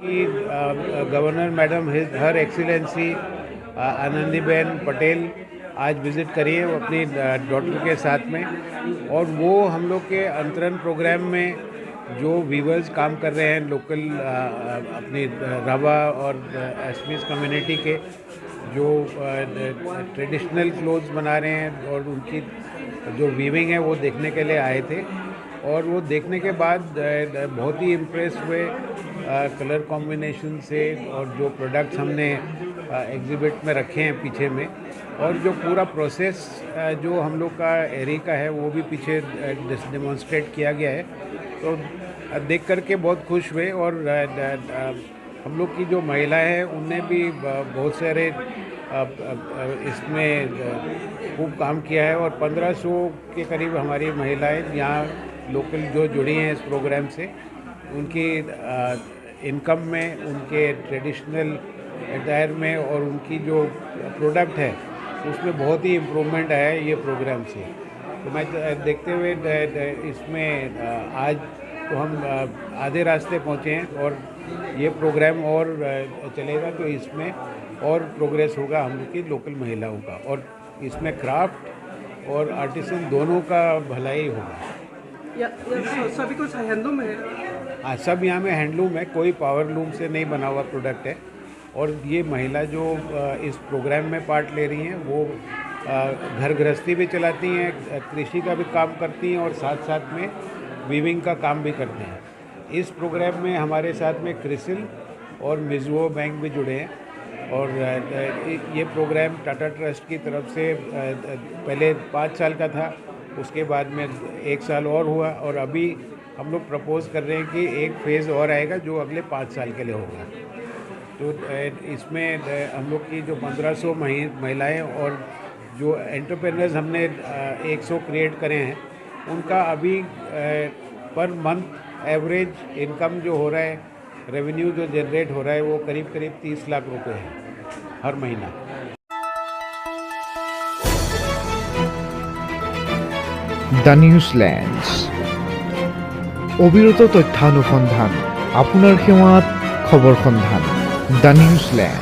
कि governor madam हर excellency Anandiben Patel आज visit करी है वो अपनी डॉटर के साथ में, और वो हम लोग के अंतरन प्रोग्राम में जो वीवर्स काम कर रहे हैं लोकल अपनी राभा और एसमीज कम्युनिटी के, जो ट्रेडिशनल क्लोथ्स बना रहे हैं और उनकी जो वीविंग है वो देखने के लिए आए थे। और वो देखने के बाद बहुत ही इम्प्रेस हुए कलर कॉम्बिनेशन से, और जो प्रोडक्ट्स हमने एग्जिबिट में रखे हैं पीछे में, और जो पूरा प्रोसेस जो हम लोग का एरी का है वो भी पीछे डेमोन्स्ट्रेट किया गया है। तो देख करके बहुत खुश हुए। और हम लोग की जो महिलाएं हैं उनने भी बहुत सारे इसमें खूब काम किया है, और 1500 के करीब हमारी महिलाएं यहाँ लोकल जो जुड़ी हैं इस प्रोग्राम से, उनकी इनकम में, उनके ट्रेडिशनल अटायर में, और उनकी जो प्रोडक्ट है उसमें बहुत ही इम्प्रूवमेंट आया है ये प्रोग्राम से। तो मैं देखते हुए इसमें आज तो हम आधे रास्ते पहुँचे हैं, और ये प्रोग्राम और चलेगा तो इसमें और प्रोग्रेस होगा हम लोग की लोकल महिलाओं का, और इसमें क्राफ्ट और आर्टिसन दोनों का भलाई होगा। सभी कुछ हैंडलूम है? हाँ, सब यहाँ में हैंडलूम है, कोई पावर लूम से नहीं बना हुआ प्रोडक्ट है। और ये महिला जो इस प्रोग्राम में पार्ट ले रही हैं वो घर गृहस्थी भी चलाती हैं, कृषि का भी काम करती हैं, और साथ साथ में वीविंग का काम भी करते हैं। इस प्रोग्राम में हमारे साथ में क्रिसिल और मिजुओ बैंक भी जुड़े हैं। और ये प्रोग्राम टाटा ट्रस्ट की तरफ से पहले 5 साल का था, उसके बाद में 1 साल और हुआ, और अभी हम लोग प्रपोज कर रहे हैं कि एक फेज़ और आएगा जो अगले 5 साल के लिए होगा। तो इसमें हम लोग की जो 1500 महिलाएं और जो एंटरप्रेन्योर्स हमने 100 क्रिएट करे हैं, उनका अभी पर मंथ एवरेज इनकम जो हो रहा है, रेवेन्यू जो जनरेट हो रहा है, वो करीब 30 लाख रुपए है हर महीना। দ্য নিউজল্যান্ডছ অবিরত তথ্যানুসন্ধান, আপোনাৰ সেৱাত খবৰ সন্ধান। The Newsland.